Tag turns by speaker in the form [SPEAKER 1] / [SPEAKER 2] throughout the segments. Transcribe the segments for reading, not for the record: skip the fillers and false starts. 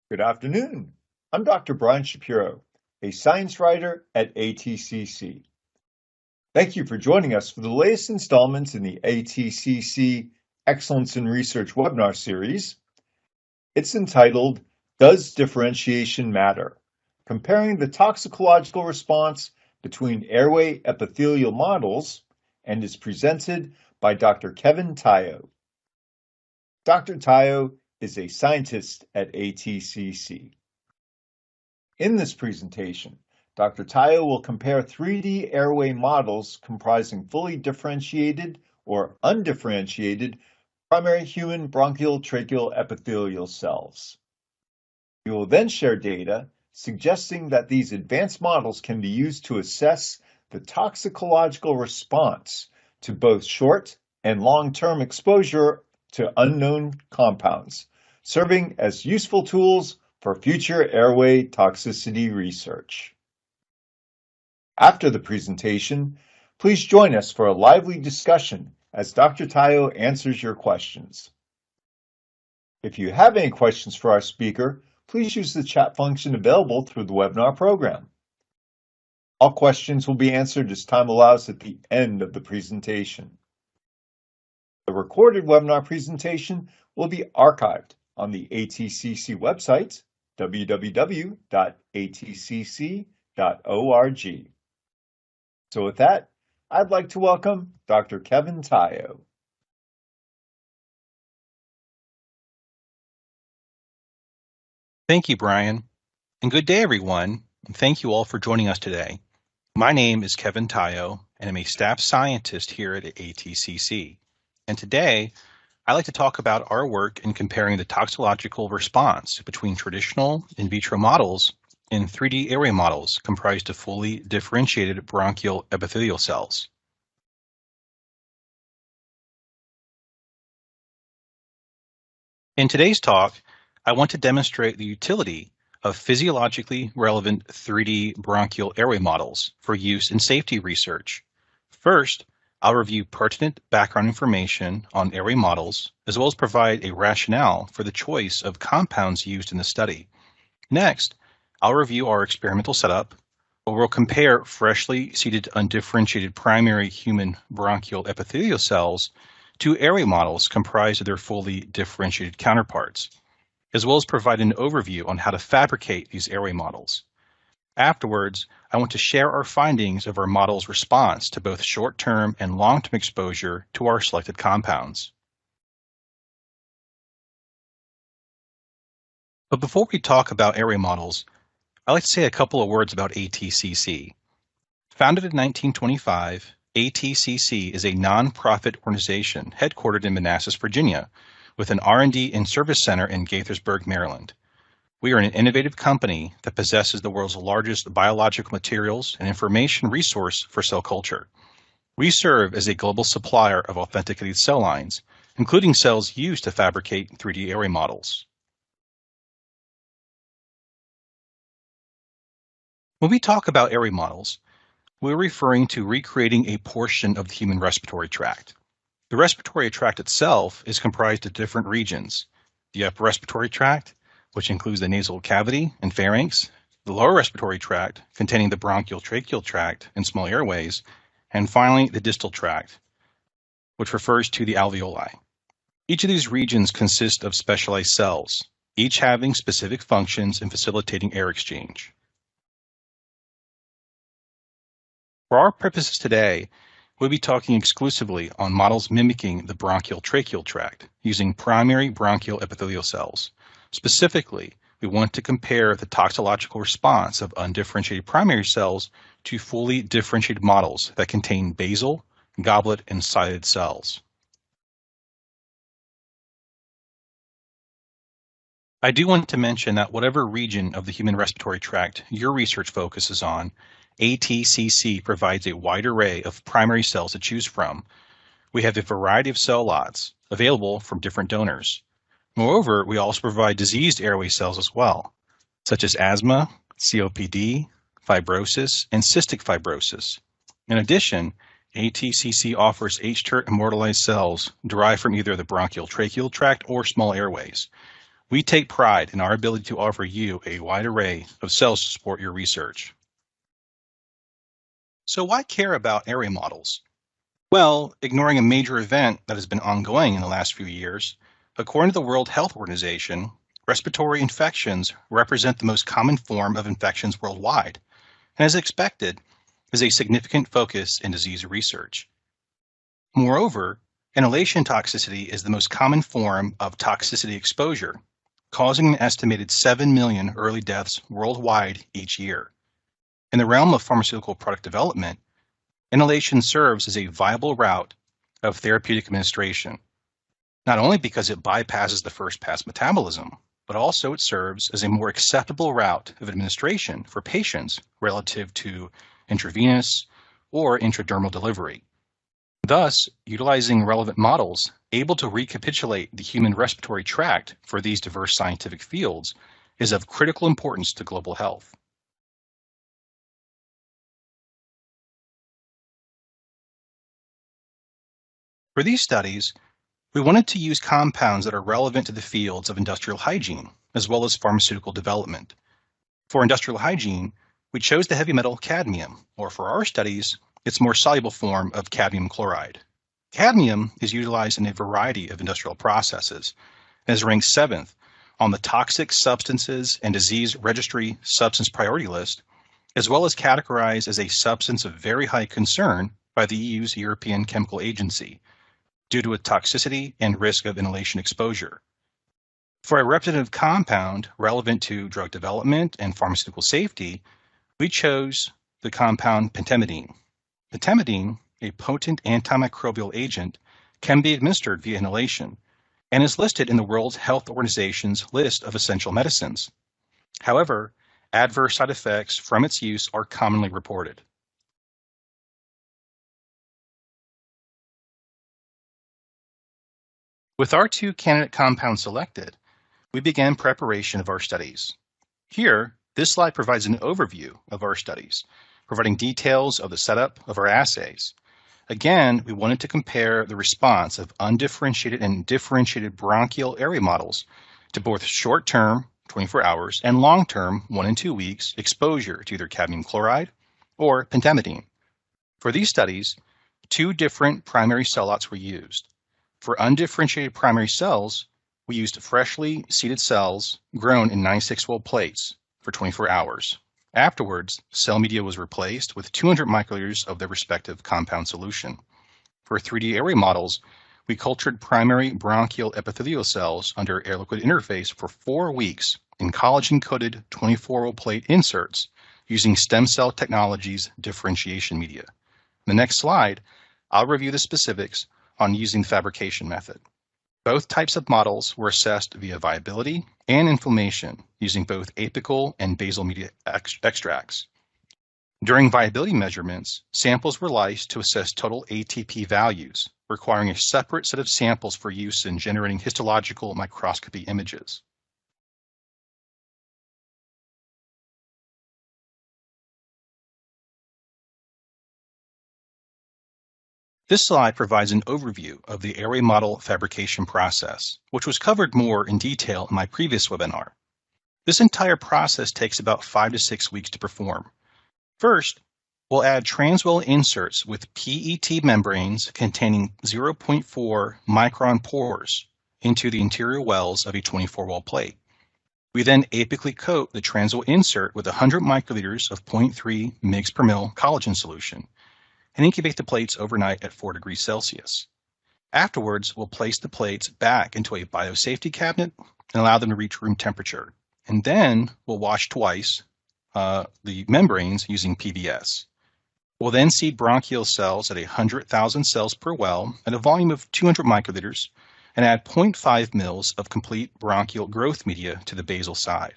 [SPEAKER 1] Good afternoon. I'm Dr. Brian Shapiro, a science writer at ATCC. Thank you for joining us for the latest installments in the ATCC Excellence in Research webinar series. It's entitled, Does Differentiation Matter? Comparing the toxicological response between airway epithelial models, and is presented by Dr. Kevin Tayo. Dr. Tayo is a scientist at ATCC. In this presentation, Dr. Tayo will compare 3D airway models comprising fully differentiated or undifferentiated primary human bronchial tracheal epithelial cells. We will then share data suggesting that these advanced models can be used to assess the toxicological response to both short and long-term exposure to unknown compounds, serving as useful tools for future airway toxicity research. After the presentation, please join us for a lively discussion as Dr. Tayo answers your questions. If you have any questions for our speaker, please use the chat function available through the webinar program. All questions will be answered as time allows at the end of the presentation. The recorded webinar presentation will be archived on the ATCC website, www.atcc.org. So with that, I'd like to welcome Dr. Kevin Tayo.
[SPEAKER 2] Thank you, Brian, and good day, everyone, and thank you all for joining us today. My name is Kevin Tayo, and I'm a staff scientist here at ATCC. And today, I'd like to talk about our work in comparing the toxicological response between traditional in vitro models and 3D airway models comprised of fully differentiated bronchial epithelial cells. In today's talk, I want to demonstrate the utility of physiologically relevant 3D bronchial airway models for use in safety research. First, I'll review pertinent background information on airway models, as well as provide a rationale for the choice of compounds used in the study. Next, I'll review our experimental setup, where we'll compare freshly seeded undifferentiated primary human bronchial epithelial cells to airway models comprised of their fully differentiated counterparts, as well as provide an overview on how to fabricate these airway models. Afterwards, I want to share our findings of our model's response to both short-term and long-term exposure to our selected compounds. But before we talk about airway models, I'd like to say a couple of words about ATCC. Founded in 1925, ATCC is a nonprofit organization headquartered in Manassas, Virginia, with an R&D and service center in Gaithersburg, Maryland. We are an innovative company that possesses the world's largest biological materials and information resource for cell culture. We serve as a global supplier of authenticated cell lines, including cells used to fabricate 3D airway models. When we talk about airway models, we're referring to recreating a portion of the human respiratory tract. The respiratory tract itself is comprised of different regions: the upper respiratory tract, which includes the nasal cavity and pharynx, the lower respiratory tract, containing the bronchial tracheal tract and small airways, and finally the distal tract, which refers to the alveoli. Each of these regions consists of specialized cells, each having specific functions in facilitating air exchange. For our purposes today, we'll be talking exclusively on models mimicking the bronchial tracheal tract using primary bronchial epithelial cells. Specifically, we want to compare the toxicological response of undifferentiated primary cells to fully differentiated models that contain basal, goblet, and sided cells. I do want to mention that whatever region of the human respiratory tract your research focuses on, ATCC provides a wide array of primary cells to choose from. We have a variety of cell lots available from different donors. Moreover, we also provide diseased airway cells as well, such as asthma, COPD, fibrosis, and cystic fibrosis. In addition, ATCC offers H-TERT immortalized cells derived from either the bronchial tracheal tract or small airways. We take pride in our ability to offer you a wide array of cells to support your research. So why care about airway models? Well, ignoring a major event that has been ongoing in the last few years, according to the World Health Organization, respiratory infections represent the most common form of infections worldwide, and as expected, is a significant focus in disease research. Moreover, inhalation toxicity is the most common form of toxicity exposure, causing an estimated 7 million early deaths worldwide each year. In the realm of pharmaceutical product development, inhalation serves as a viable route of therapeutic administration, not only because it bypasses the first-pass metabolism, but also it serves as a more acceptable route of administration for patients relative to intravenous or intradermal delivery. Thus, utilizing relevant models able to recapitulate the human respiratory tract for these diverse scientific fields is of critical importance to global health. For these studies, we wanted to use compounds that are relevant to the fields of industrial hygiene, as well as pharmaceutical development. For industrial hygiene, we chose the heavy metal cadmium, or for our studies, its more soluble form of cadmium chloride. Cadmium is utilized in a variety of industrial processes and is ranked 7th on the Toxic Substances and Disease Registry Substance Priority List, as well as categorized as a substance of very high concern by the EU's European Chemical Agency due to its toxicity and risk of inhalation exposure. For a representative compound relevant to drug development and pharmaceutical safety, we chose the compound pentamidine. Pentamidine, a potent antimicrobial agent, can be administered via inhalation and is listed in the World Health Organization's list of essential medicines. However, adverse side effects from its use are commonly reported. With our 2 candidate compounds selected, we began preparation of our studies. Here, this slide provides an overview of our studies, providing details of the setup of our assays. Again, we wanted to compare the response of undifferentiated and differentiated bronchial airway models to both short-term, 24 hours, and long-term, 1 and 2 weeks, exposure to either cadmium chloride or pentamidine. For these studies, 2 different primary cell lots were used. For undifferentiated primary cells, we used freshly seeded cells grown in 96-well plates for 24 hours. Afterwards, cell media was replaced with 200 microliters of their respective compound solution. For 3D airway models, we cultured primary bronchial epithelial cells under air-liquid interface for 4 weeks in collagen-coated 24-well plate inserts using stem cell technology's differentiation media. In the next slide, I'll review the specifics on using the fabrication method. Both types of models were assessed via viability and inflammation using both apical and basal media extracts. During viability measurements, samples were lysed to assess total ATP values, requiring a separate set of samples for use in generating histological microscopy images. This slide provides an overview of the airway model fabrication process, which was covered more in detail in my previous webinar. This entire process takes about 5 to 6 weeks to perform. First, we'll add transwell inserts with PET membranes containing 0.4 micron pores into the interior wells of a 24-well plate. We then apically coat the transwell insert with 100 microliters of 0.3 mg per ml collagen solution and incubate the plates overnight at 4 degrees Celsius. Afterwards, we'll place the plates back into a biosafety cabinet and allow them to reach room temperature. And then we'll wash twice the membranes using PBS. We'll then seed bronchial cells at 100,000 cells per well at a volume of 200 microliters and add 0.5 mils of complete bronchial growth media to the basal side.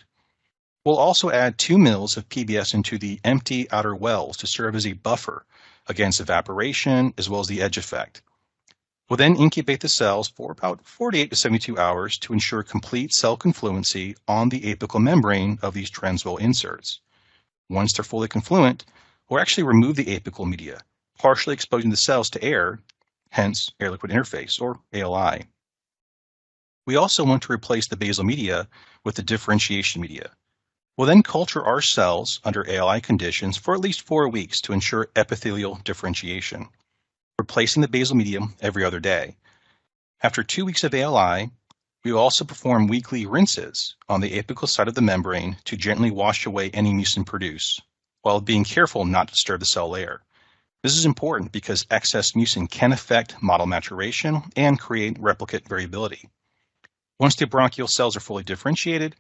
[SPEAKER 2] We'll also add 2 mils of PBS into the empty outer wells to serve as a buffer against evaporation as well as the edge effect. We'll then incubate the cells for about 48 to 72 hours to ensure complete cell confluency on the apical membrane of these transwell inserts. Once they're fully confluent, we'll actually remove the apical media, partially exposing the cells to air, hence air-liquid interface, or ALI. We also want to replace the basal media with the differentiation media. We'll then culture our cells under ALI conditions for at least 4 weeks to ensure epithelial differentiation, replacing the basal medium every other day. After 2 weeks of ALI, we will also perform weekly rinses on the apical side of the membrane to gently wash away any mucin produced, while being careful not to disturb the cell layer. This is important because excess mucin can affect model maturation and create replicate variability. Once the bronchial cells are fully differentiated,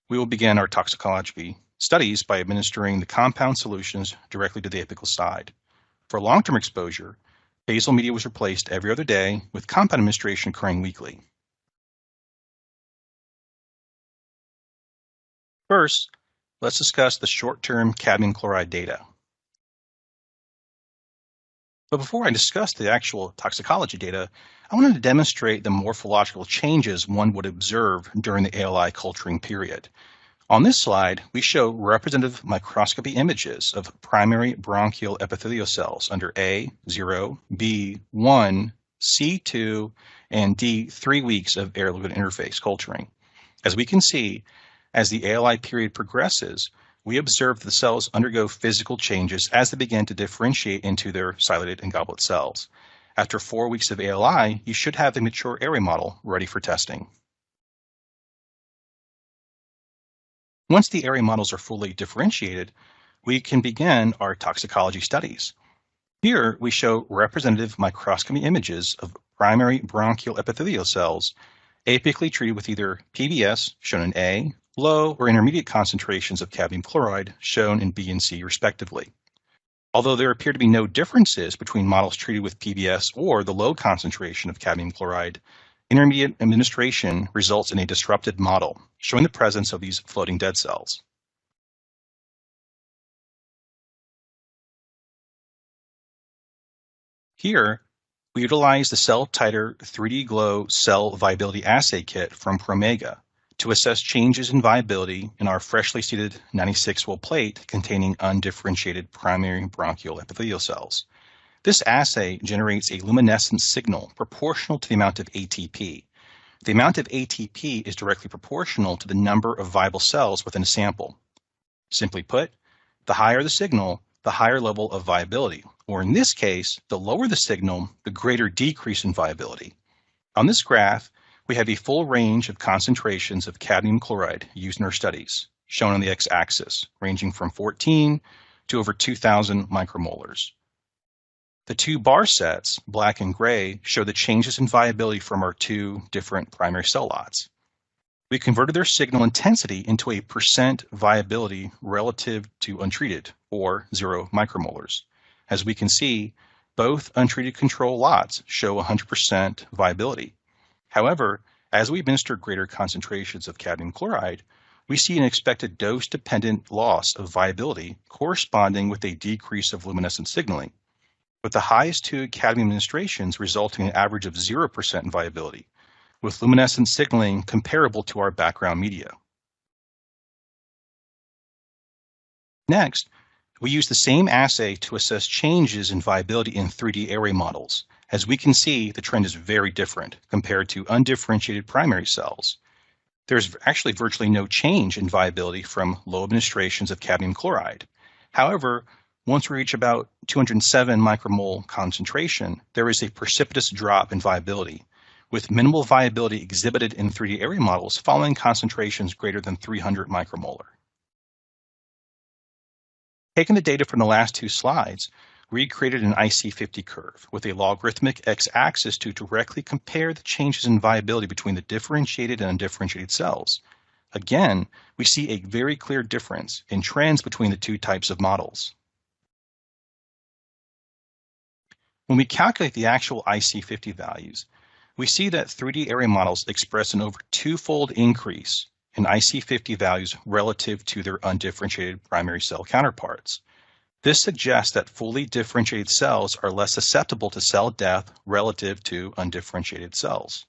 [SPEAKER 2] we will begin our toxicology studies by administering the compound solutions directly to the apical side. For long-term exposure, basal media was replaced every other day, with compound administration occurring weekly. First, let's discuss the short-term cadmium chloride data. But before I discuss the actual toxicology data, I wanted to demonstrate the morphological changes one would observe during the ALI culturing period. On this slide, we show representative microscopy images of primary bronchial epithelial cells under A0, B1, C2, and D 3 weeks of air-liquid interface culturing. As we can see, as the ALI period progresses, we observe the cells undergo physical changes as they begin to differentiate into their ciliated and goblet cells. After 4 weeks of ALI, you should have a mature Airway model ready for testing. Once the Airway models are fully differentiated, we can begin our toxicology studies. Here, we show representative microscopy images of primary bronchial epithelial cells apically treated with either PBS, shown in A, low or intermediate concentrations of cadmium chloride, shown in B and C respectively. Although there appear to be no differences between models treated with PBS or the low concentration of cadmium chloride, intermediate administration results in a disrupted model, showing the presence of these floating dead cells. Here, we utilize the Cell Titer 3D Glow Cell Viability Assay Kit from Promega to assess changes in viability in our freshly seeded 96-well plate containing undifferentiated primary bronchial epithelial cells. This assay generates a luminescence signal proportional to the amount of ATP. The amount of ATP is directly proportional to the number of viable cells within a sample. Simply put, the higher the signal, the higher level of viability, or in this case, the lower the signal, the greater decrease in viability. On this graph, we have a full range of concentrations of cadmium chloride used in our studies, shown on the x-axis, ranging from 14 to over 2,000 micromolars. The two bar sets, black and gray, show the changes in viability from our two different primary cell lots. We converted their signal intensity into a percent viability relative to untreated, or 0 micromolars. As we can see, both untreated control lots show 100% viability. However, as we administer greater concentrations of cadmium chloride, we see an expected dose-dependent loss of viability corresponding with a decrease of luminescent signaling, with the highest two cadmium administrations resulting in an average of 0% viability, with luminescent signaling comparable to our background media. Next, we use the same assay to assess changes in viability in 3D Airway models. As we can see, the trend is very different compared to undifferentiated primary cells. There's actually virtually no change in viability from low administrations of cadmium chloride. However, once we reach about 207 micromole concentration, there is a precipitous drop in viability, with minimal viability exhibited in 3D Airway models following concentrations greater than 300 micromolar. Taking the data from the last two slides, we created an IC50 curve with a logarithmic x-axis to directly compare the changes in viability between the differentiated and undifferentiated cells. Again, we see a very clear difference in trends between the two types of models. When we calculate the actual IC50 values, we see that 3D Airway models express an over twofold increase in IC50 values relative to their undifferentiated primary cell counterparts. This suggests that fully differentiated cells are less susceptible to cell death relative to undifferentiated cells.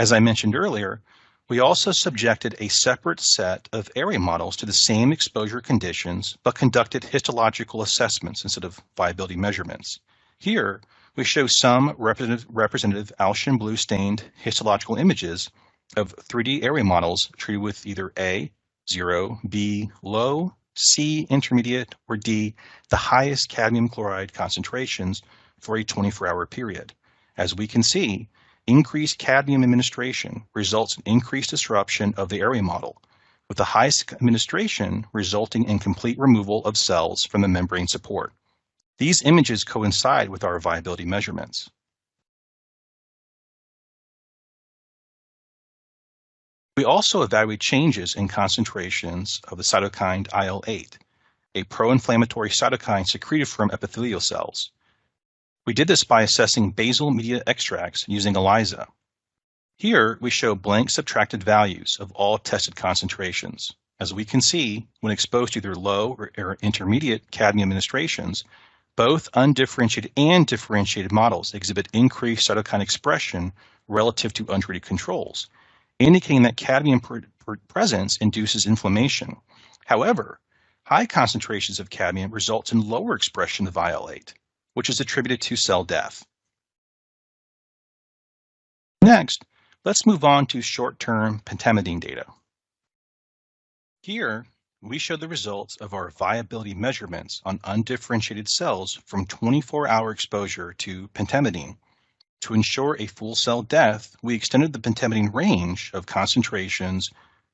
[SPEAKER 2] As I mentioned earlier, we also subjected a separate set of Airway models to the same exposure conditions, but conducted histological assessments instead of viability measurements. Here, we show some representative Alcian blue stained histological images of 3D airway models treated with either A, 0, B, low, C, intermediate, or D, the highest cadmium chloride concentrations for a 24-hour period. As we can see, increased cadmium administration results in increased disruption of the airway model, with the highest administration resulting in complete removal of cells from the membrane support. These images coincide with our viability measurements. We also evaluate changes in concentrations of the cytokine IL-8, a pro-inflammatory cytokine secreted from epithelial cells. We did this by assessing basal media extracts using ELISA. Here, we show blank subtracted values of all tested concentrations. As we can see, when exposed to either low or intermediate cadmium administrations, both undifferentiated and differentiated models exhibit increased cytokine expression relative to untreated controls, indicating that cadmium presence induces inflammation. However, high concentrations of cadmium results in lower expression of IL-8, which is attributed to cell death. Next, let's move on to short-term pentamidine data. Here, we show the results of our viability measurements on undifferentiated cells from 24-hour exposure to pentamidine. To ensure a full cell death, we extended the pentamidine range of concentrations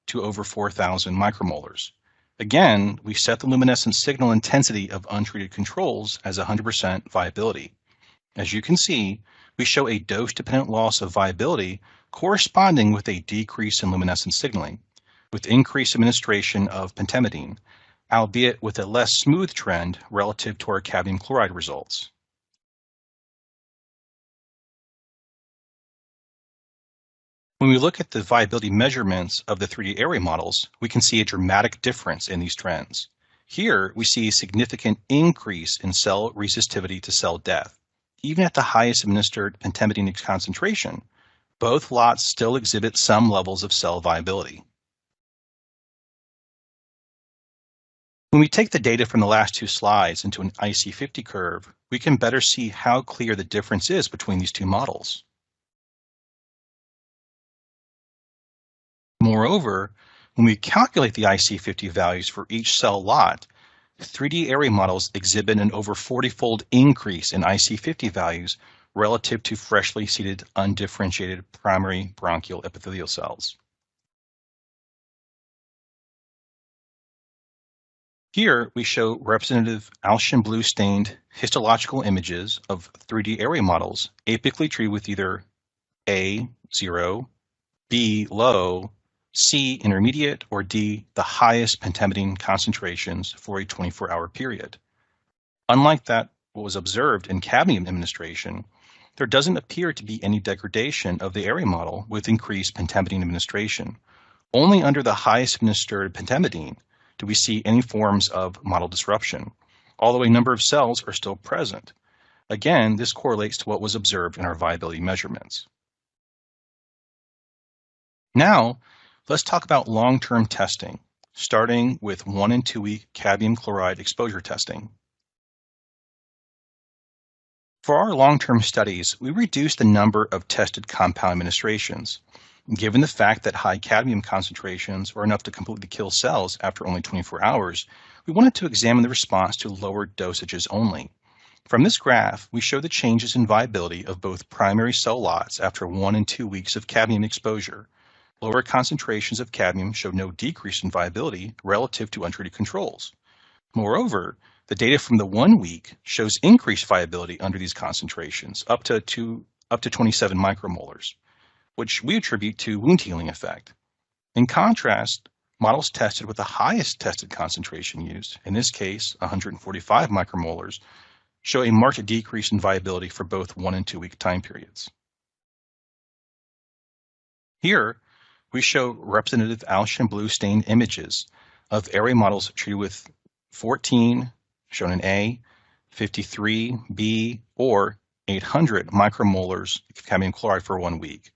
[SPEAKER 2] to over 4,000 micromolars. Again, we set the luminescent signal intensity of untreated controls as 100% viability. As you can see, we show a dose-dependent loss of viability corresponding with a decrease in luminescent signaling, with increased administration of pentamidine, albeit with a less smooth trend relative to our cadmium chloride results. When we look at the viability measurements of the 3D airway models, we can see a dramatic difference in these trends. Here, we see a significant increase in cell resistivity to cell death. Even at the highest administered pentamidine concentration, both lots still exhibit some levels of cell viability. When we take the data from the last two slides into an IC50 curve, we can better see how clear the difference is between these two models. Moreover, when we calculate the IC50 values for each cell lot, 3D airway models exhibit an over 40-fold increase in IC50 values relative to freshly seeded undifferentiated primary bronchial epithelial cells. Here, we show representative Alcian blue stained histological images of 3D airway models apically treated with either A, 0, B, low, C, intermediate, or D, the highest pentamidine concentrations for a 24-hour period. Unlike what was observed in cadmium administration, there doesn't appear to be any degradation of the airway model with increased pentamidine administration. Only under the highest administered pentamidine do we see any forms of model disruption, although a number of cells are still present. Again, this correlates to what was observed in our viability measurements. Now, let's talk about long-term testing, starting with 1 and 2 week cadmium chloride exposure testing. For our long-term studies, we reduced the number of tested compound administrations. Given the fact that high cadmium concentrations are enough to completely kill cells after only 24 hours, we wanted to examine the response to lower dosages only. From this graph, we show the changes in viability of both primary cell lots after 1 and 2 weeks of cadmium exposure. Lower concentrations of cadmium showed no decrease in viability relative to untreated controls. Moreover, the data from the 1 week shows increased viability under these concentrations, up to 27 micromolars, which we attribute to wound healing effect. In contrast, models tested with the highest tested concentration used, in this case 145 micromolars, show a marked decrease in viability for both 1 and 2 week time periods. Here, we show representative Alcian blue stained images of airway models treated with 14, shown in A, 53, B, or 800 micromolars of cadmium chloride for 1 week,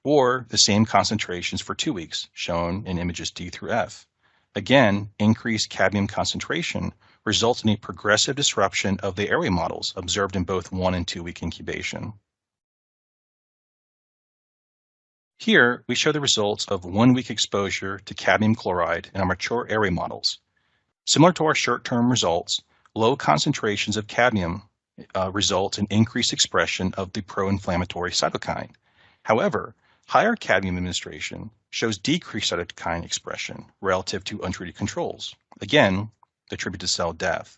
[SPEAKER 2] or the same concentrations for 2 weeks, shown in images D through F. Again, increased cadmium concentration results in a progressive disruption of the airway models observed in both 1 and 2 week incubation. Here, we show the results of 1 week exposure to cadmium chloride in our mature airway models. Similar to our short-term results, low concentrations of cadmium result in increased expression of the pro-inflammatory cytokine. However, higher cadmium administration shows decreased cytokine expression relative to untreated controls, again, attributed to cell death.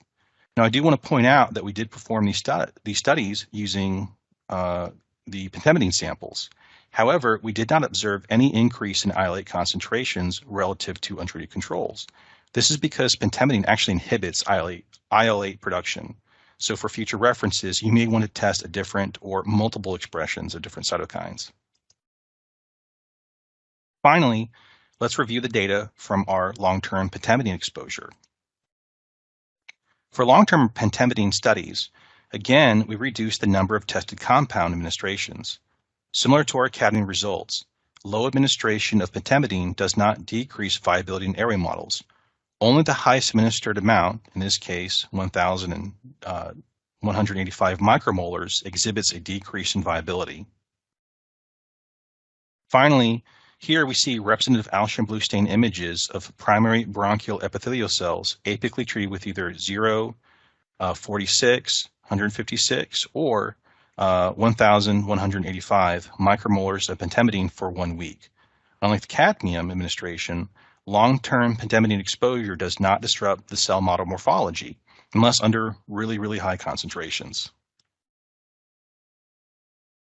[SPEAKER 2] Now, I do want to point out that we did perform these studies using the pentamidine samples. However, we did not observe any increase in IL-8 concentrations relative to untreated controls. This is because pentamidine actually inhibits IL-8 production. So for future references, you may want to test a different or multiple expressions of different cytokines. Finally, let's review the data from our long-term pentamidine exposure. For long-term pentamidine studies, again, we reduced the number of tested compound administrations. Similar to our cadmium results, low administration of pentamidine does not decrease viability in airway models. Only the highest administered amount, in this case 1,185 micromolars, exhibits a decrease in viability. Finally, here we see representative Alstrian blue stain images of primary bronchial epithelial cells apically treated with either 0, 46, 156, or 1,185 micromolars of pentamidine for 1 week. Unlike cadmium administration, long-term pentamidine exposure does not disrupt the cell model morphology unless under really, really high concentrations.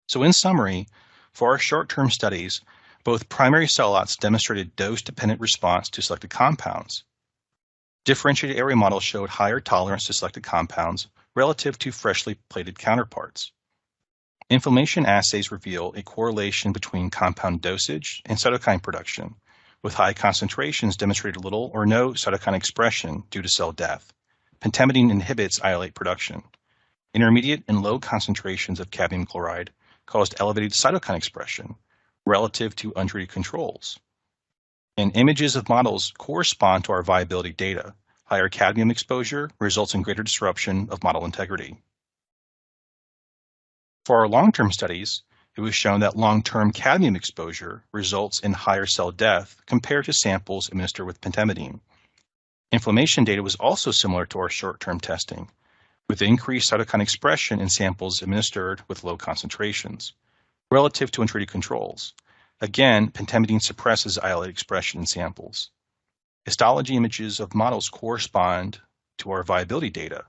[SPEAKER 2] So in summary, for our short-term studies, both primary cell lots demonstrated dose-dependent response to selected compounds. Differentiated airway models showed higher tolerance to selected compounds relative to freshly plated counterparts. Inflammation assays reveal a correlation between compound dosage and cytokine production, with high concentrations demonstrated little or no cytokine expression due to cell death. Pentamidine inhibits IL-8 production. Intermediate and low concentrations of cadmium chloride caused elevated cytokine expression relative to untreated controls. And images of models correspond to our viability data. Higher cadmium exposure results in greater disruption of model integrity. For our long-term studies, it was shown that long-term cadmium exposure results in higher cell death compared to samples administered with pentamidine. Inflammation data was also similar to our short-term testing, with increased cytokine expression in samples administered with low concentrations, relative to untreated controls. Again, pentamidine suppresses IL-8 expression in samples. Histology images of models correspond to our viability data.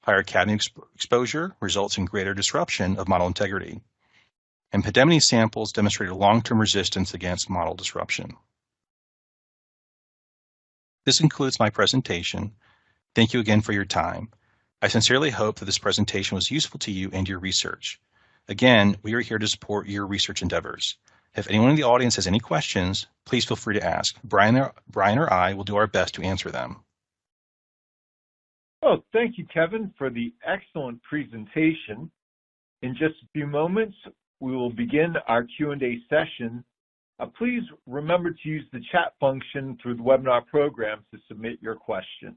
[SPEAKER 2] Higher cadmium exposure results in greater disruption of model integrity. And pentamidine samples demonstrated long-term resistance against model disruption. This concludes my presentation. Thank you again for your time. I sincerely hope that this presentation was useful to you and your research. Again, we are here to support your research endeavors. If anyone in the audience has any questions, please feel free to ask. Brian or I will do our best to answer them.
[SPEAKER 1] Oh, thank you, Kevin, for the excellent presentation. In just a few moments, we will begin our Q&A session. Please remember to use the chat function through the webinar program to submit your questions.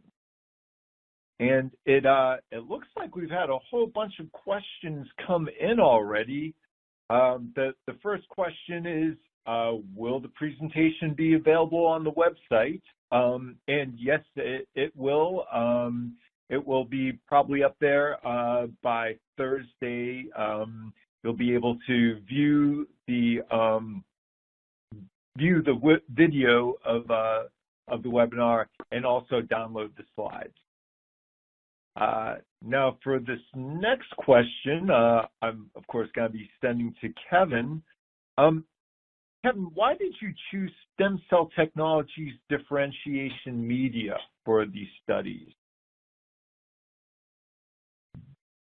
[SPEAKER 1] And it looks like we've had a whole bunch of questions come in already. The first question is, will the presentation be available on the website? And yes, it will. It will be probably up there by Thursday. You'll be able to view the video of the webinar and also download the slides. Now, for this next question, I'm of course going to be sending to Kevin. Kevin, why did you choose stem cell technologies differentiation media for these studies?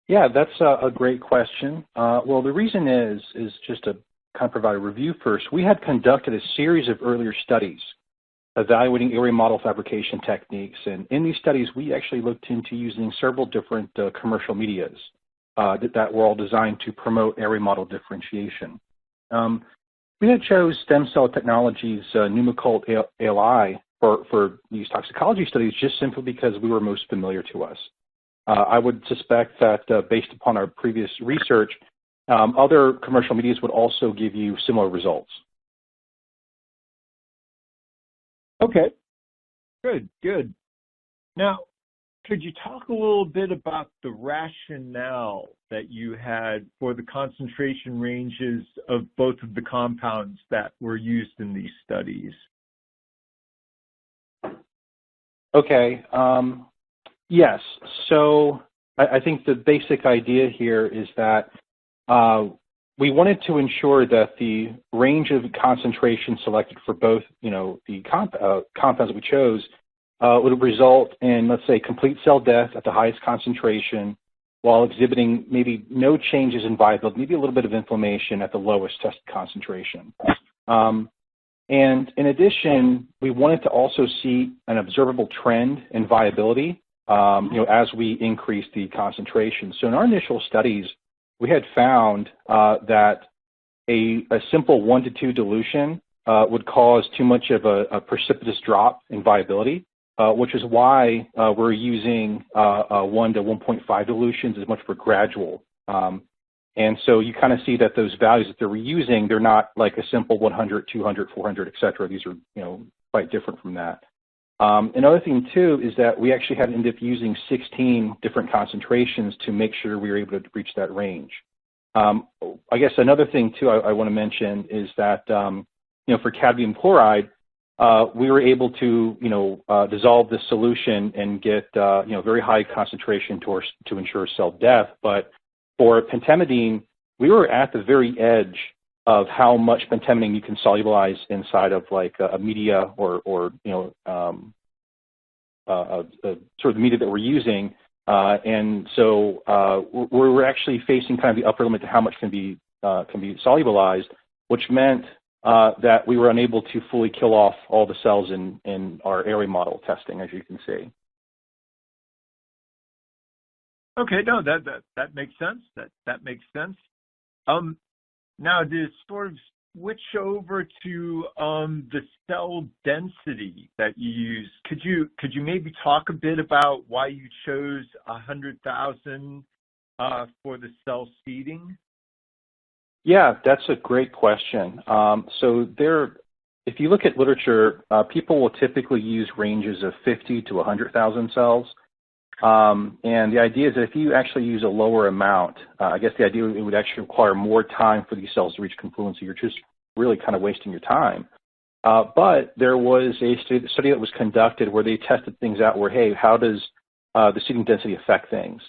[SPEAKER 3] Yeah, that's a great question. Well, the reason is just to kind of provide a review first. We had conducted a series of earlier studies evaluating airway model fabrication techniques, and in these studies, we actually looked into using several different commercial medias that were all designed to promote airway model differentiation. We had chose stem cell technologies pneumocult ALI for these toxicology studies just simply because we were most familiar to us. I would suspect that based upon our previous research, other commercial medias would also give you similar results.
[SPEAKER 1] Okay, good. Now, could you talk a little bit about the rationale that you had for the concentration ranges of both of the compounds that were used in these studies?
[SPEAKER 3] Okay, yes. So I think the basic idea here is that we wanted to ensure that the range of concentration selected for both, the compounds that we chose would result in, let's say, complete cell death at the highest concentration while exhibiting maybe no changes in viability, maybe a little bit of inflammation at the lowest tested concentration. And in addition, we wanted to also see an observable trend in viability, as we increase the concentration. So in our initial studies, we had found that a simple 1 to 2 dilution would cause too much of a precipitous drop in viability, which is why we're using 1 to 1.5 dilutions as much for gradual. And so you kind of see that those values that they're using, they're not like a simple 100, 200, 400, et cetera. These are, quite different from that. Another thing, too, is that we actually had to end up using 16 different concentrations to make sure we were able to reach that range. I guess another thing, too, I want to mention is that, for cadmium chloride, we were able to, dissolve the solution and get, very high concentration to ensure cell death. But for pentamidine, we were at the very edge of how much pentamidine you can solubilize inside of like a media or sort of the media that we're using. And so we're actually facing kind of the upper limit to how much can be solubilized, which meant that we were unable to fully kill off all the cells in our Airway model testing, as you can see.
[SPEAKER 1] Okay, no, that makes sense. That makes sense. Now to sort of switch over to the cell density that you use, could you maybe talk a bit about why you chose 100,000 for the cell seeding?
[SPEAKER 3] Yeah, that's a great question. So if you look at literature, people will typically use ranges of 50 to 100,000 cells. And the idea is that if you actually use a lower amount, I guess the idea it would actually require more time for these cells to reach confluency. You're just really kind of wasting your time. But there was a study that was conducted where they tested things out where, hey, how does the seeding density affect things?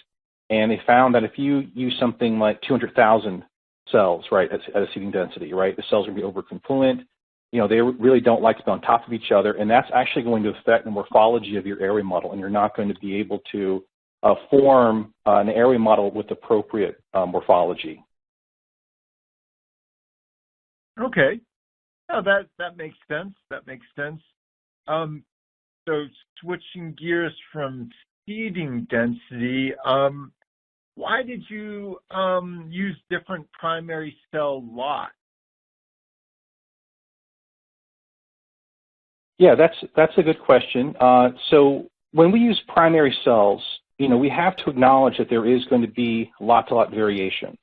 [SPEAKER 3] And they found that if you use something like 200,000 cells, right, at a seeding density, right, the cells are going to be overconfluent. They really don't like to be on top of each other, and that's actually going to affect the morphology of your Airway model, and you're not going to be able to form an Airway model with appropriate morphology.
[SPEAKER 1] Okay. No, that makes sense. That makes sense. So switching gears from seeding density, why did you use different primary cell lots?
[SPEAKER 3] Yeah, that's a good question. So when we use primary cells, we have to acknowledge that there is going to be lot-to-lot variations.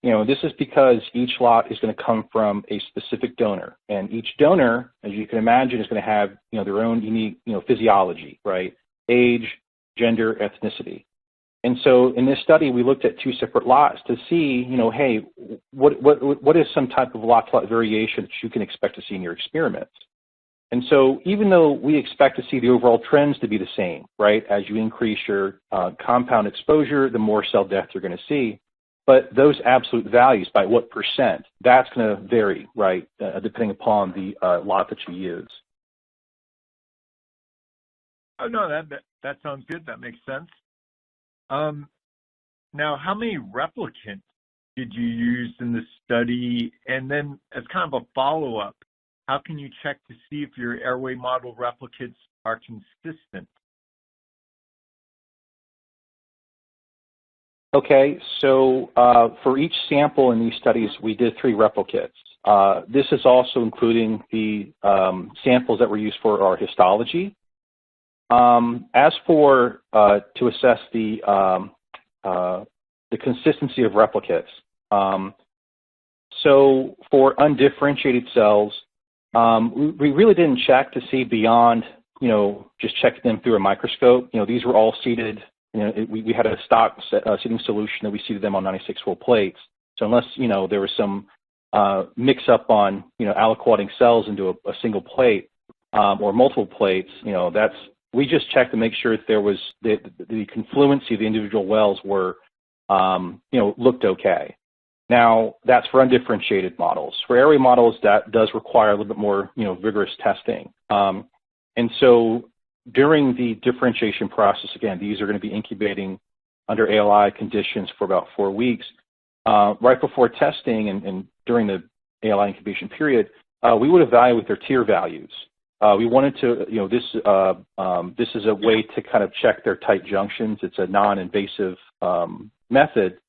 [SPEAKER 3] This is because each lot is going to come from a specific donor, and each donor, as you can imagine, is going to have their own unique physiology, right? Age, gender, ethnicity. And so in this study, we looked at 2 separate lots to see, hey, what is some type of lot-to-lot variation that you can expect to see in your experiments? And so even though we expect to see the overall trends to be the same, right, as you increase your compound exposure, the more cell death you're going to see. But those absolute values, by what percent, that's going to vary, right, depending upon the lot that you use.
[SPEAKER 1] Oh, no, that sounds good. That makes sense. Now, how many replicants did you use in the study? And then as kind of a follow-up, how can you check to see if your Airway model replicates are consistent? Okay, so for each sample in these studies, we did 3 replicates.
[SPEAKER 3] This is also including the samples that were used for our histology. As for to assess the consistency of replicates, so for undifferentiated cells, we really didn't check to see beyond, just checking them through a microscope. These were all seeded. We had a stock seeding solution that we seeded them on 96-fold plates. So unless, there was some mix-up on, aliquoting cells into a single plate or multiple plates, we just checked to make sure that there was the confluency of the individual wells were, looked okay. Now, that's for undifferentiated models. For airway models, that does require a little bit more, vigorous testing. And so during the differentiation process, again, these are going to be incubating under ALI conditions for about 4 weeks. Right before testing and during the ALI incubation period, we would evaluate their tier values. We wanted to, this is a way to kind of check their tight junctions. It's a non-invasive method.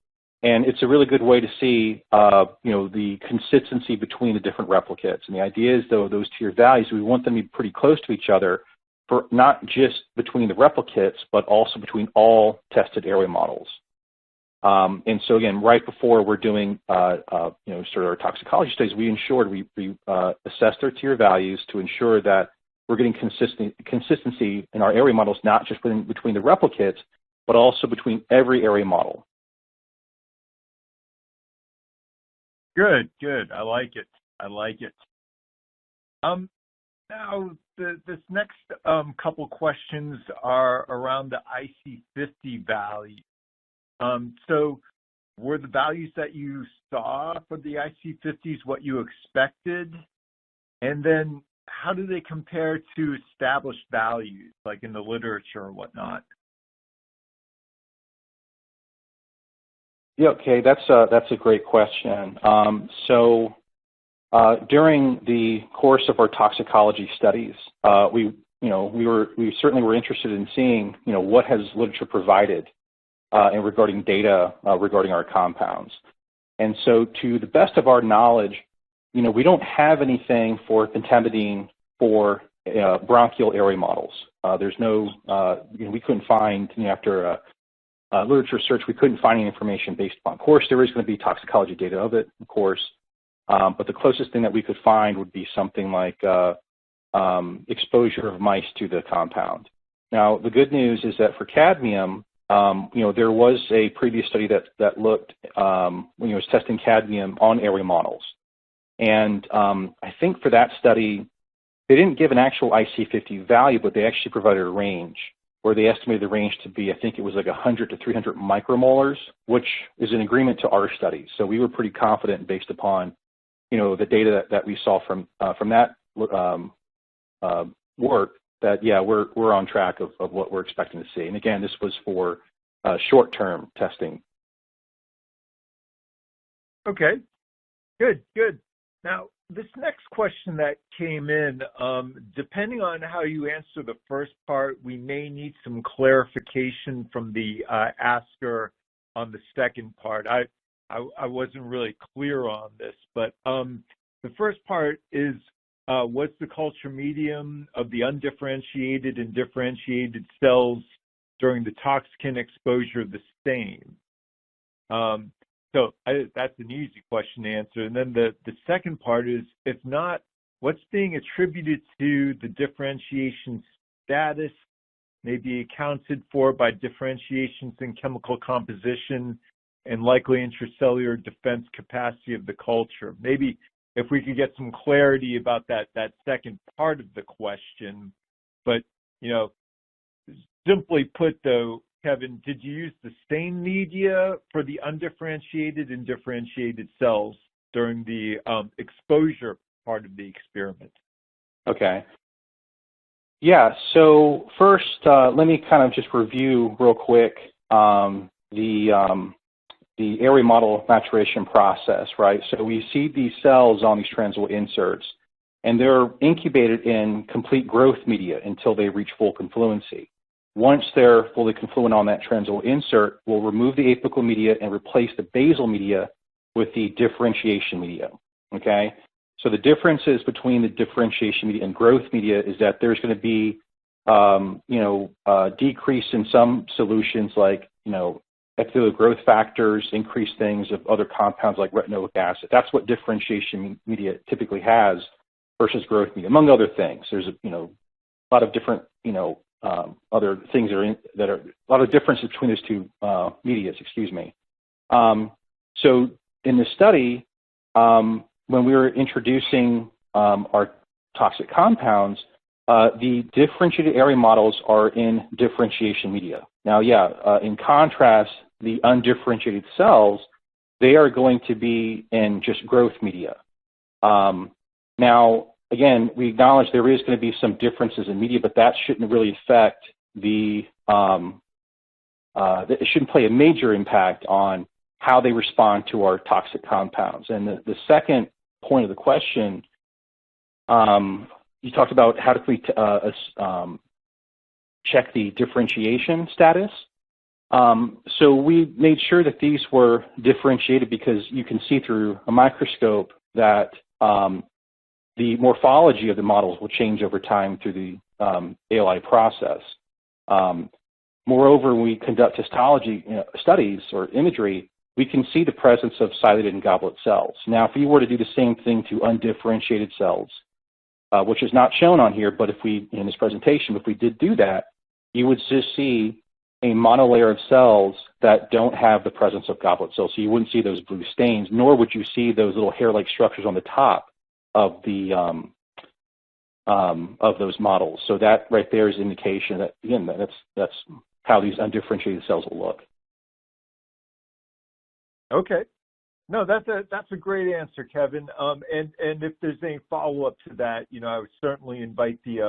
[SPEAKER 3] And it's a really good way to see, the consistency between the different replicates. And the idea is, though, those tier values, we want them to be pretty close to each other, for not just between the replicates, but also between all tested airway models. And so, again, right before we're doing, sort of our toxicology studies, we ensured we assessed their tier values to ensure that we're getting consistency in our airway models, not just between the replicates, but also between every airway model.
[SPEAKER 1] Good. I like it. Now, this next couple questions are around the IC50 value. So were the values that you saw for the IC50s what you expected? And then how do they compare to established values, like in the literature or whatnot?
[SPEAKER 3] Yeah, okay, that's a great question. During the course of our toxicology studies, we certainly were interested in seeing, what has literature provided and regarding data regarding our compounds. And so, to the best of our knowledge, we don't have anything for pentamidine for bronchial airway models. There's no, we couldn't find, after literature search, we couldn't find any information based upon. Of course, there is going to be toxicology data of it, of course, but the closest thing that we could find would be something like exposure of mice to the compound. Now, the good news is that for cadmium, there was a previous study that looked, when it was testing cadmium on airway models. And I think for that study, they didn't give an actual IC50 value, but they actually provided a range, where they estimated the range to be, I think it was like 100 to 300 micromolars, which is in agreement to our study. So we were pretty confident based upon, the data that we saw from that work, that, yeah, we're on track of what we're expecting to see. And again, this was for short-term testing.
[SPEAKER 1] Okay, good. Now, this next question that came in, depending on how you answer the first part, we may need some clarification from the asker on the second part. I wasn't really clear on this, but the first part is, was the culture medium of the undifferentiated and differentiated cells during the toxicant exposure the same? So that's an easy question to answer. And then the second part is, if not, what's being attributed to the differentiation status may be accounted for by differentiations in chemical composition and likely intracellular defense capacity of the culture. Maybe if we could get some clarity about that second part of the question. But, simply put, though, Kevin, did you use the stain media for the undifferentiated and differentiated cells during the exposure part of the experiment? Okay.
[SPEAKER 3] Yeah, so first, let me kind of just review real quick the airway model maturation process, right? So we seed these cells on these translucent inserts, and they're incubated in complete growth media until they reach full confluency. Once they're fully confluent on that translucent insert, we'll remove the apical media and replace the basal media with the differentiation media, okay? So the differences between the differentiation media and growth media is that there's going to be, decrease in some solutions like, epithelial growth factors, increased things of other compounds like retinoic acid. That's what differentiation media typically has versus growth media, among other things. There's a lot of different other things that are a lot of differences between those two medias. Excuse me. So in the study, when we were introducing our toxic compounds, the differentiated Airway models are in differentiation media. Now, in contrast, the undifferentiated cells, they are going to be in just growth media. Now, again, we acknowledge there is going to be some differences in media, but that shouldn't really affect it shouldn't play a major impact on how they respond to our toxic compounds. And the second point of the question, you talked about how do we check the differentiation status. So we made sure that these were differentiated because you can see through a microscope that the morphology of the models will change over time through the ALI process. Moreover, when we conduct histology studies or imagery, we can see the presence of ciliated and goblet cells. Now, if we were to do the same thing to undifferentiated cells, which is not shown on here, but if we, in this presentation, if we did do that, you would just see a monolayer of cells that don't have the presence of goblet cells. So you wouldn't see those blue stains, nor would you see those little hair-like structures on the top of the of those models. So that right there is indication that, again, that's how these undifferentiated cells will look.
[SPEAKER 1] Okay. No, that's a great answer, Kevin. And if there's any follow-up to that, I would certainly invite the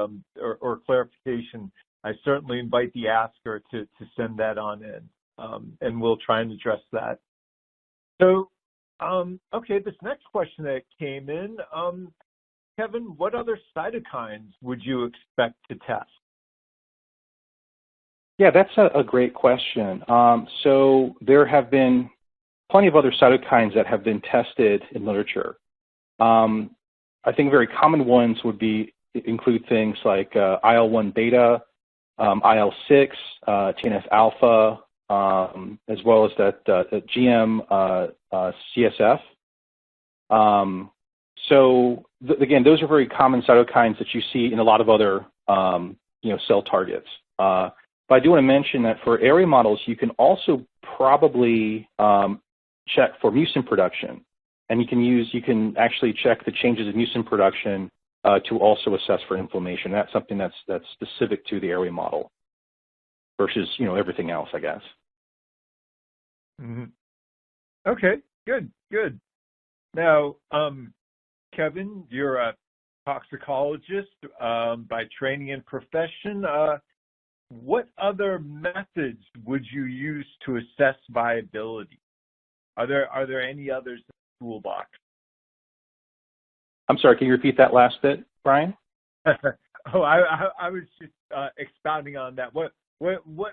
[SPEAKER 1] or clarification. I certainly invite the asker to send that on in, and we'll try and address that. So, okay, this next question that came in, Kevin, what other cytokines would you expect to test?
[SPEAKER 3] Yeah, that's a great question. So there have been plenty of other cytokines that have been tested in literature. I think very common ones would include things like IL-1 beta, IL-6, TNF alpha, as well as that GM CSF. Again, those are very common cytokines that you see in a lot of other cell targets. But I do want to mention that for Airway models, you can also probably check for mucin production, and you can actually check the changes in mucin production to also assess for inflammation. That's something that's specific to the Airway model versus everything else, I guess.
[SPEAKER 1] Mm-hmm. Okay, good. Now, Kevin, you're a toxicologist by training and profession. What other methods would you use to assess viability? Are there any others in the toolbox? I'm sorry, can you repeat that last bit, Brian? I was just expounding on that. What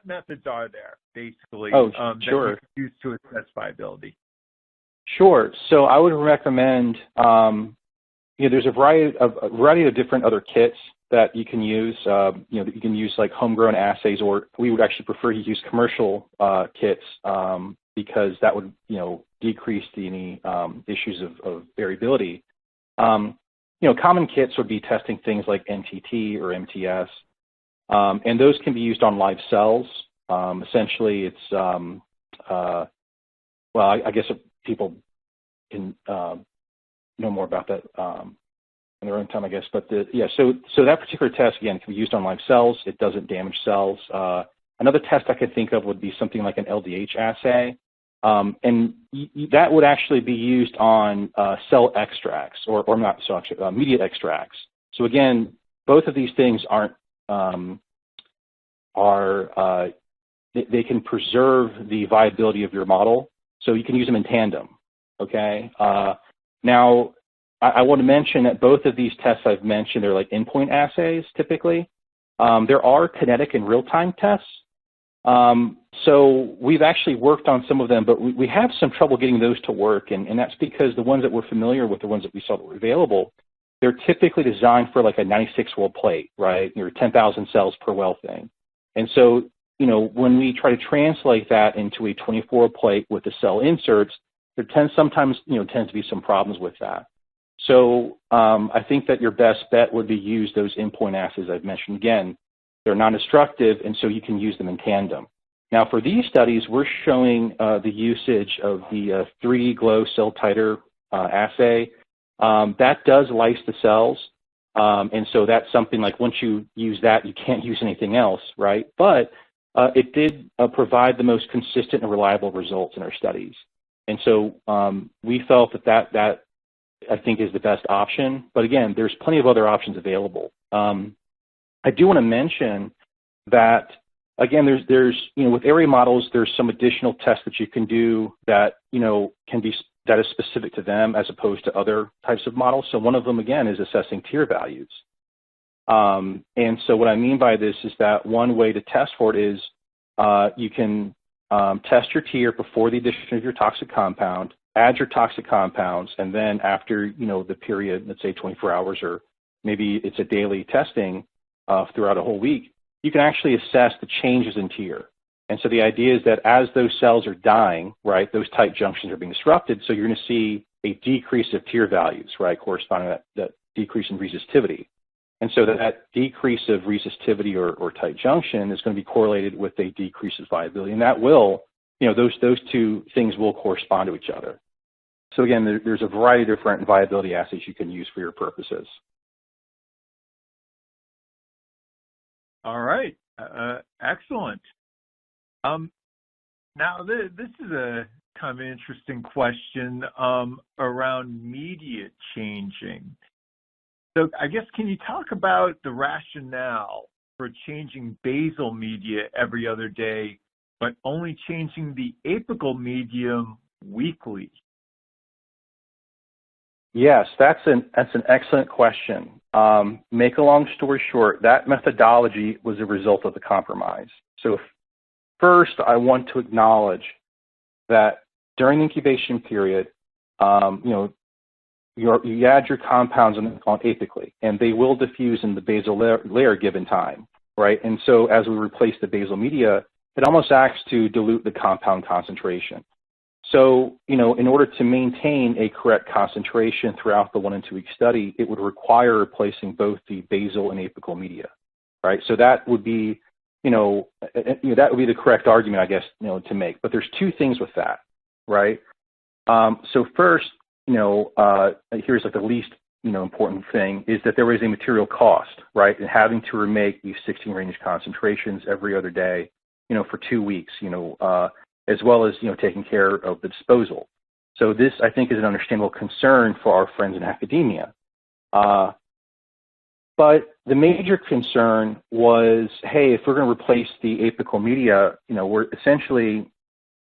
[SPEAKER 1] methods are there, basically,
[SPEAKER 3] sure,
[SPEAKER 1] that you can use to assess viability?
[SPEAKER 3] Sure. So I would recommend, there's a variety of different other kits that you can use. That you can use like homegrown assays, or we would actually prefer you use commercial kits because that would, decrease any issues of variability. Common kits would be testing things like NTT or MTS, and those can be used on live cells. Essentially, it's I guess people can know more about that in their own time, I guess. But so that particular test again can be used on live cells. It doesn't damage cells. Another test I could think of would be something like an LDH assay. And that would actually be used on cell extracts, or not cell extracts, media extracts. So again, both of these things they can preserve the viability of your model, so you can use them in tandem. Okay. Now, I want to mention that both of these tests I've mentioned are like endpoint assays typically. There are kinetic and real-time tests. So we've actually worked on some of them, but we have some trouble getting those to work, and that's because the ones that we're familiar with, the ones that we saw that were available, they're typically designed for like a 96-well plate, right? Or 10,000 cells per well thing. And so, when we try to translate that into a 24 plate with the cell inserts, there sometimes tends to be some problems with that. So I think that your best bet would be use those endpoint assays I've mentioned. Again, they're non-destructive, and so you can use them in tandem. Now, for these studies, we're showing the usage of the 3D glow cell titer assay. That does lyse the cells, and so that's something like once you use that, you can't use anything else, right? But it did provide the most consistent and reliable results in our studies. And so we felt that I think is the best option. But again, there's plenty of other options available. I do want to mention that, again, there's with Airway models, there's some additional tests that you can do that, that is specific to them as opposed to other types of models. So one of them, again, is assessing tear values. And so what I mean by this is that one way to test for it is you can test your tear before the addition of your toxic compound, add your toxic compounds, and then after, the period, let's say 24 hours, or maybe it's a daily testing throughout a whole week, you can actually assess the changes in tear. And so the idea is that as those cells are dying, right, those tight junctions are being disrupted, so you're going to see a decrease of tear values, right, corresponding to that decrease in resistivity. And so that decrease of resistivity or tight junction is going to be correlated with a decrease of viability. And that will, those two things will correspond to each other. So again, there's a variety of different viability assays you can use for your purposes.
[SPEAKER 1] All right. Excellent. Now, this is a kind of interesting question around media changing. So I guess, can you talk about the rationale for changing basal media every other day, but only changing the apical medium weekly?
[SPEAKER 3] Yes, that's an excellent question. Make a long story short, that methodology was a result of the compromise. So first, I want to acknowledge that during the incubation period, you add your compounds on apically, and they will diffuse in the basal layer given time, right? And so as we replace the basal media, it almost acts to dilute the compound concentration. So, in order to maintain a correct concentration throughout the 1 and 2 week study, it would require replacing both the basal and apical media, right? So that would be, that would be the correct argument, I guess, to make. But there's two things with that, right? So first, here's like the least, important thing is that there is a material cost, right? And having to remake these 16 range concentrations every other day, for 2 weeks, as well as, taking care of the disposal. So this, I think, is an understandable concern for our friends in academia. But the major concern was, hey, if we're going to replace the apical media, we're essentially,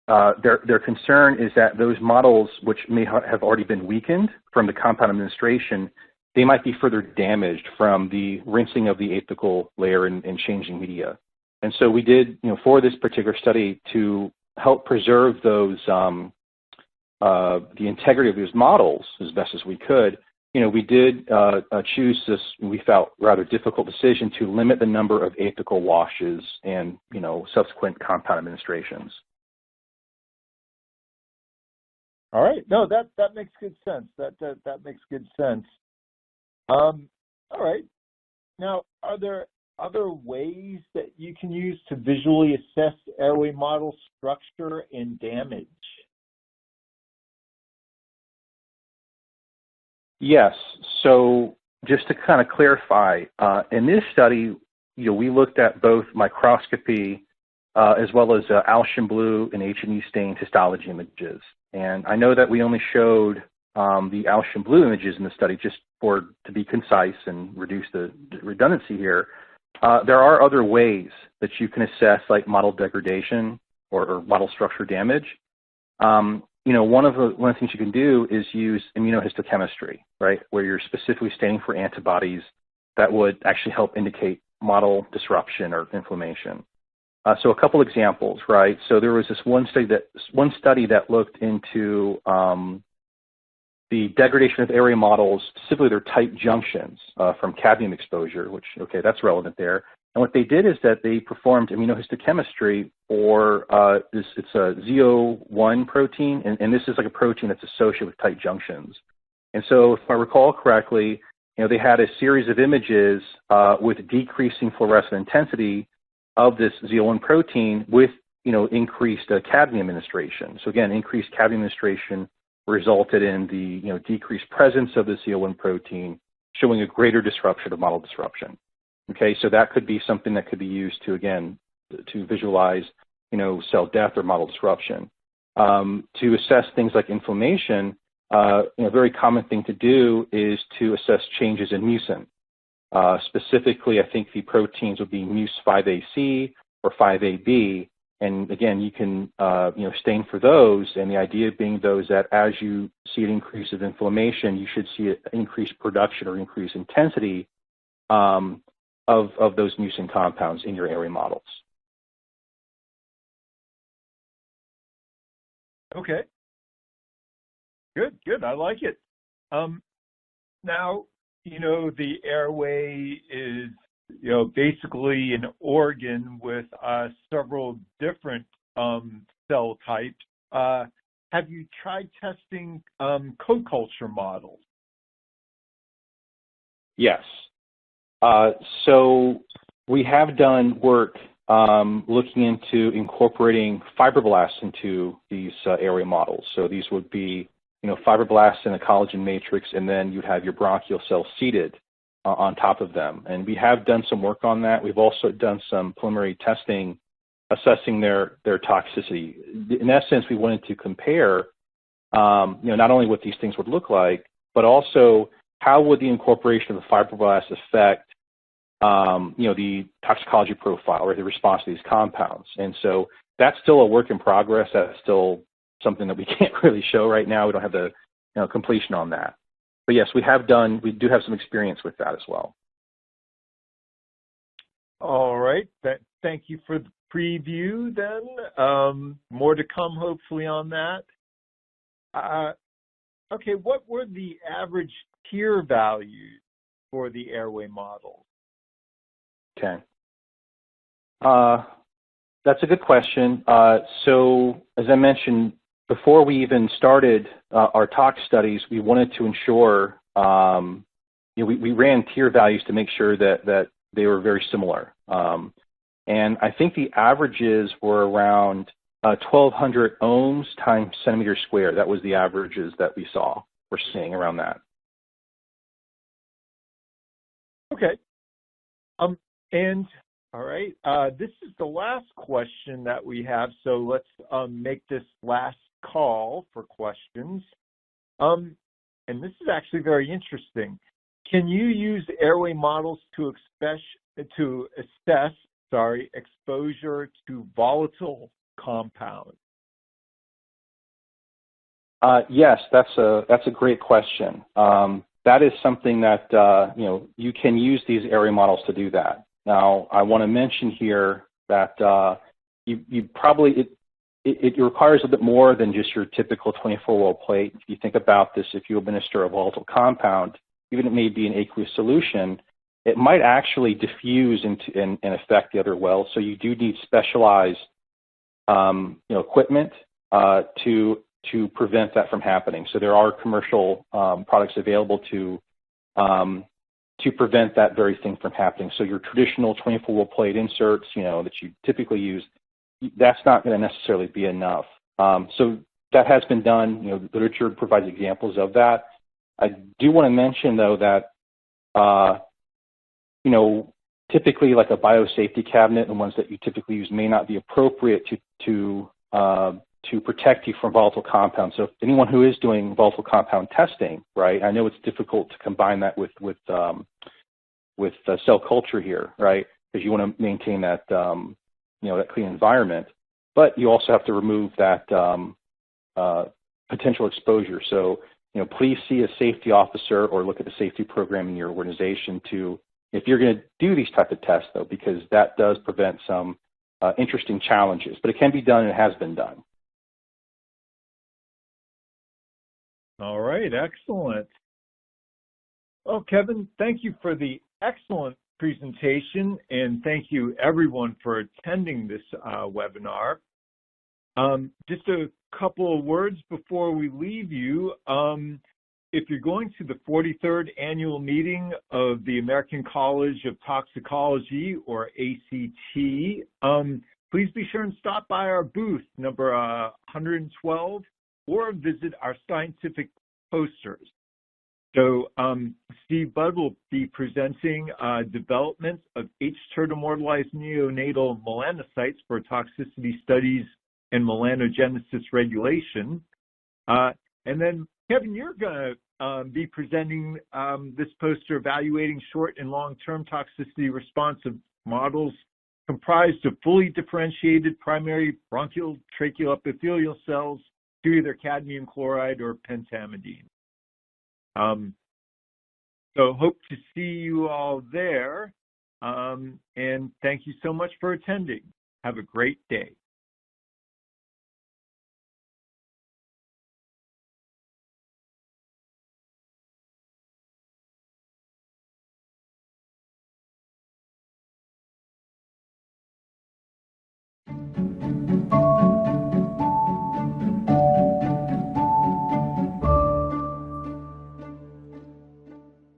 [SPEAKER 3] their concern is that those models, which may have already been weakened from the compound administration, they might be further damaged from the rinsing of the apical layer and changing media. And so we did, for this particular study, to help preserve those, the integrity of those models as best as we could, we did choose this, we felt, rather difficult decision to limit the number of apical washes and, subsequent compound administrations.
[SPEAKER 1] All right. No, that makes good sense. That makes good sense. All right. Now, are there other ways that you can use to visually assess airway model structure and damage?
[SPEAKER 3] Yes. So just to kind of clarify, in this study, we looked at both microscopy as well as Alcian blue and H&E stained histology images. And I know that we only showed the Alcian blue images in the study just to be concise and reduce the redundancy here. There are other ways that you can assess, like model degradation or model structure damage. One of the things you can do is use immunohistochemistry, right, where you're specifically staining for antibodies that would actually help indicate model disruption or inflammation. So a couple examples, right? So there was this one study that looked into the degradation of airway models, specifically their tight junctions from cadmium exposure, which, okay, that's relevant there. And what they did is that they performed immunohistochemistry for it's a ZO1 protein, and this is like a protein that's associated with tight junctions. And so if I recall correctly, they had a series of images with decreasing fluorescent intensity of this ZO1 protein with, increased cadmium administration. So again, increased cadmium administration resulted in the, decreased presence of the ZO1 protein, showing a greater disruption of model disruption. Okay, so that could be something that could be used to, again, to visualize, cell death or model disruption. To assess things like inflammation, a very common thing to do is to assess changes in mucin. Specifically, I think the proteins would be mus5AC or 5AB, and again, you can stain for those. And the idea being those that as you see an increase of inflammation, you should see an increased production or increased intensity of those mucin compounds in your airway models.
[SPEAKER 1] Okay. Good. I like it. Now, the airway is, basically an organ with several different cell types. Have you tried testing co-culture models?
[SPEAKER 3] Yes. So we have done work looking into incorporating fibroblasts into these airway models. So these would be, fibroblasts in a collagen matrix, and then you'd have your bronchial cells seated on top of them. And we have done some work on that. We've also done some preliminary testing assessing their toxicity. In essence, we wanted to compare, not only what these things would look like, but also how would the incorporation of the fibroblasts affect, the toxicology profile or the response to these compounds. And so that's still a work in progress. That's still something that we can't really show right now. We don't have the completion on that. But yes, we do have some experience with that as well.
[SPEAKER 1] All right. Thank you for the preview then. More to come hopefully on that. Okay, what were the average tier values for the airway model?
[SPEAKER 3] Okay. That's a good question. So as I mentioned, before we even started our tox studies, we wanted to ensure, we ran tier values to make sure that they were very similar. And I think the averages were around 1,200 ohms times centimeter squared. That was the averages that we're seeing around that.
[SPEAKER 1] Okay. And all right, this is the last question that we have, so let's make this last call for questions. And this is actually very interesting. Can you use airway models to assess exposure to volatile compounds?
[SPEAKER 3] Yes, that's a great question. That is something that you can use these airway models to do that. Now, I want to mention here that you probably it requires a bit more than just your typical 24-well plate. If you think about this, if you administer a volatile compound, even it may be an aqueous solution, it might actually diffuse and affect the other wells. So you do need specialized equipment to prevent that from happening. So there are commercial products available to prevent that very thing from happening. So your traditional 24-well plate inserts, that you typically use, that's not going to necessarily be enough. So that has been done. The literature provides examples of that. I do want to mention, though, that typically like a biosafety cabinet and ones that you typically use may not be appropriate to protect you from volatile compounds. So if anyone who is doing volatile compound testing, right, I know it's difficult to combine that with cell culture here, right, because you want to maintain that that clean environment, but you also have to remove that potential exposure. So please see a safety officer or look at the safety program in your organization if you're going to do these type of tests, though, because that does prevent some interesting challenges, but it can be done and it has been done.
[SPEAKER 1] All right, excellent. Well, Kevin, thank you for the excellent presentation, and thank you everyone for attending this webinar. Just a couple of words before we leave you. If you're going to the 43rd annual meeting of the American College of Toxicology, or ACT, please be sure and stop by our booth, number 112, or visit our scientific posters. So Steve Budd will be presenting development of H-tertimortalized neonatal melanocytes for toxicity studies and melanogenesis regulation. And then, Kevin, you're going to be presenting this poster evaluating short and long-term toxicity responsive models comprised of fully differentiated primary bronchial tracheal epithelial cells to either cadmium chloride or pentamidine. So hope to see you all there, and thank you so much for attending. Have a great day.